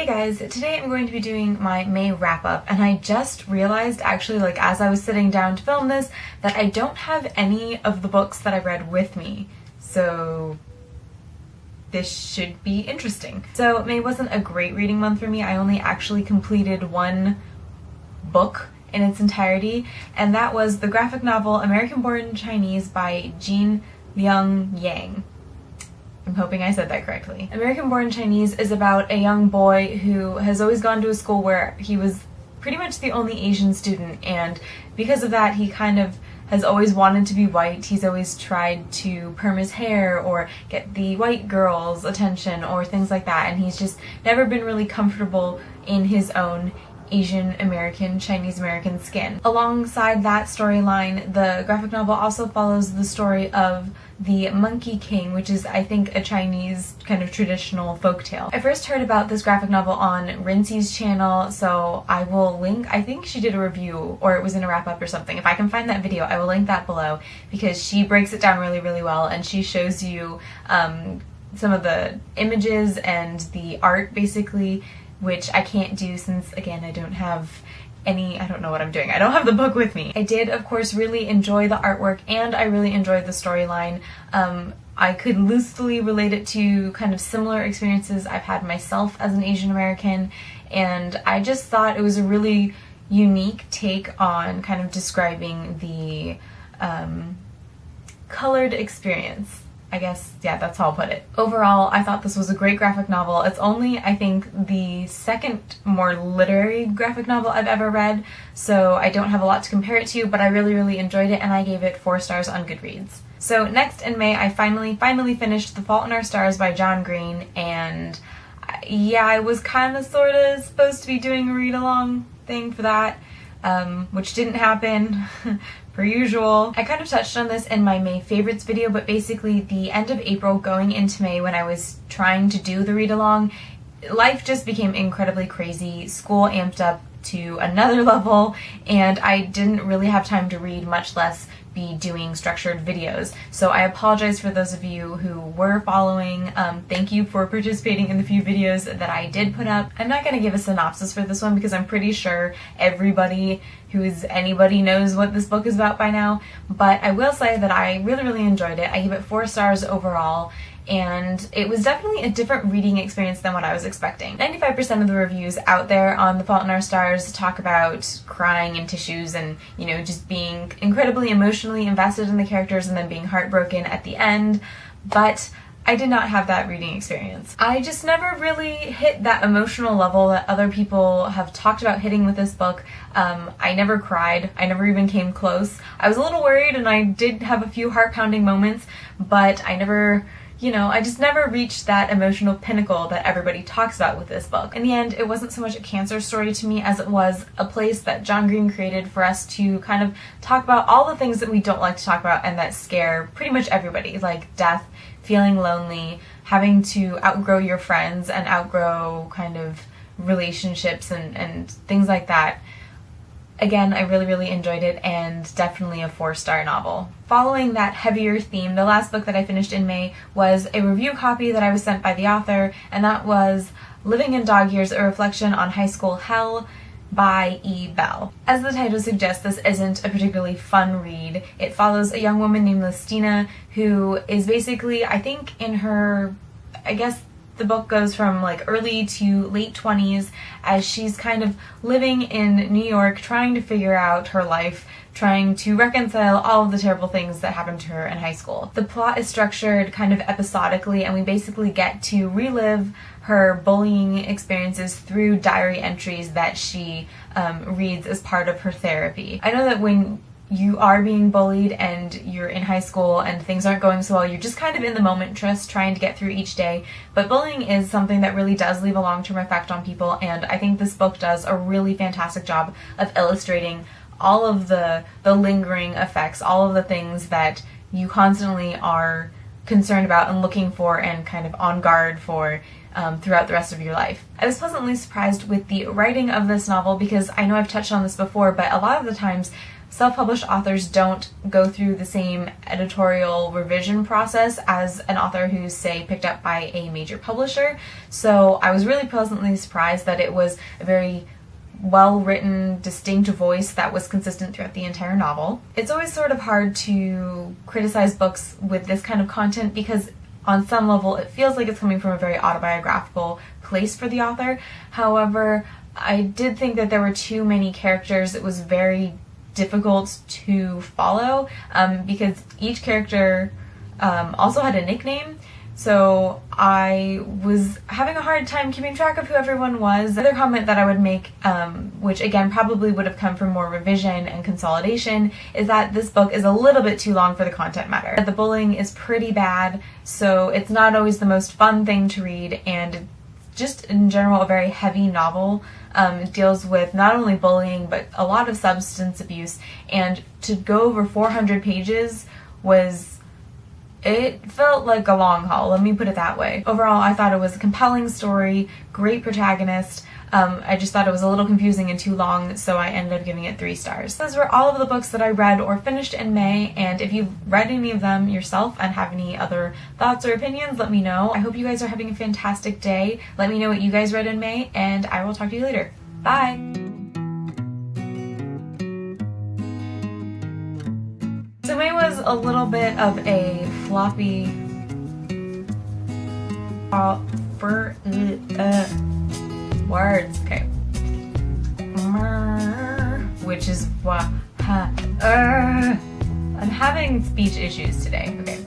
Hey guys, today I'm going to be doing my May wrap-up, and I just realized actually, as I was sitting down to film this, that I don't have any of the books that I read with me, so this should be interesting. So May wasn't a great reading month for me. I only actually completed one book in its entirety, and that was the graphic novel American Born Chinese by Gene Liang Yang. I'm hoping I said that correctly. American Born Chinese is about a young boy who has always gone to a school where he was pretty much the only Asian student, and because of that he kind of has always wanted to be white. He's always tried to perm his hair or get the white girls' attention or things like that, and he's just never been really comfortable in his own Asian American, Chinese American skin. Alongside that storyline, the graphic novel also follows the story of the Monkey King, which is, I think, a Chinese kind of traditional folktale. I first heard about this graphic novel on Rincy's channel, so I will link, I think she did a review, or it was in a wrap-up or something. If I can find that video, I will link that below, because she breaks it down really, really well, and she shows you some of the images and the art, basically, which I can't do since, again, I don't have I don't know what I'm doing. I don't have the book with me. I did, of course, really enjoy the artwork, and I really enjoyed the storyline. I could loosely relate it to kind of similar experiences I've had myself as an Asian American, and I just thought it was a really unique take on kind of describing the colored experience. I guess, yeah, that's how I'll put it. Overall, I thought this was a great graphic novel. It's only, I think, the second more literary graphic novel I've ever read, so I don't have a lot to compare it to, but I really, really enjoyed it, and I gave it 4 stars on Goodreads. So next in May, I finally finished The Fault in Our Stars by John Green, and yeah, I was kind of sort of supposed to be doing a read-along thing for that, which didn't happen. Per usual. I kind of touched on this in my May favorites video, but basically the end of April going into May, when I was trying to do the read-along, life just became incredibly crazy. School amped up to another level, and I didn't really have time to read, much less be doing structured videos. So I apologize for those of you who were following. Thank you for participating in the few videos that I did put up. I'm not going to give a synopsis for this one because I'm pretty sure anybody knows what this book is about by now, but I will say that I really, really enjoyed it. I gave it 4 stars overall, and it was definitely a different reading experience than what I was expecting. 95% of the reviews out there on The Fault in Our Stars talk about crying in tissues and, you know, just being incredibly emotionally invested in the characters and then being heartbroken at the end, but I did not have that reading experience. I just never really hit that emotional level that other people have talked about hitting with this book. I never cried. I never even came close. I was a little worried, and I did have a few heart-pounding moments, but I never, I just never reached that emotional pinnacle that everybody talks about with this book. In the end, it wasn't so much a cancer story to me as it was a place that John Green created for us to kind of talk about all the things that we don't like to talk about and that scare pretty much everybody, like death, feeling lonely, having to outgrow your friends and outgrow kind of relationships and things like that. Again, I really, really enjoyed it, and definitely a 4-star novel. Following that heavier theme, the last book that I finished in May was a review copy that I was sent by the author, and that was Living in Dog Years, A Reflection on High School Hell by E. Bell. As the title suggests, this isn't a particularly fun read. It follows a young woman named Listina who is basically, I think in her, the book goes from early to late 20s as she's kind of living in New York, trying to figure out her life, trying to reconcile all of the terrible things that happened to her in high school. The plot is structured kind of episodically, and we basically get to relive her bullying experiences through diary entries that she reads as part of her therapy. I know that when you are being bullied and you're in high school and things aren't going so well, you're just kind of in the moment, just trying to get through each day. But bullying is something that really does leave a long-term effect on people, and I think this book does a really fantastic job of illustrating all of the lingering effects, all of the things that you constantly are concerned about and looking for and kind of on guard for throughout the rest of your life. I was pleasantly surprised with the writing of this novel because I know I've touched on this before, but a lot of the times self-published authors don't go through the same editorial revision process as an author who's, say, picked up by a major publisher. So I was really pleasantly surprised that it was a very well-written, distinct voice that was consistent throughout the entire novel. It's always sort of hard to criticize books with this kind of content because on some level it feels like it's coming from a very autobiographical place for the author. However, I did think that there were too many characters. It was very difficult to follow because each character also had a nickname. So I was having a hard time keeping track of who everyone was. Another comment that I would make, which again probably would have come from more revision and consolidation, is that this book is a little bit too long for the content matter. The bullying is pretty bad, so it's not always the most fun thing to read, and just in general a very heavy novel. It deals with not only bullying but a lot of substance abuse, and to go over 400 pages it felt like a long haul, let me put it that way. Overall, I thought it was a compelling story, great protagonist. I just thought it was a little confusing and too long, so I ended up giving it 3 stars. Those were all of the books that I read or finished in May, and if you've read any of them yourself and have any other thoughts or opinions, let me know. I hope you guys are having a fantastic day. Let me know what you guys read in May, and I will talk to you later. Bye! So May was a little bit of a floppy words. Okay. Which is what I'm having speech issues today. Okay.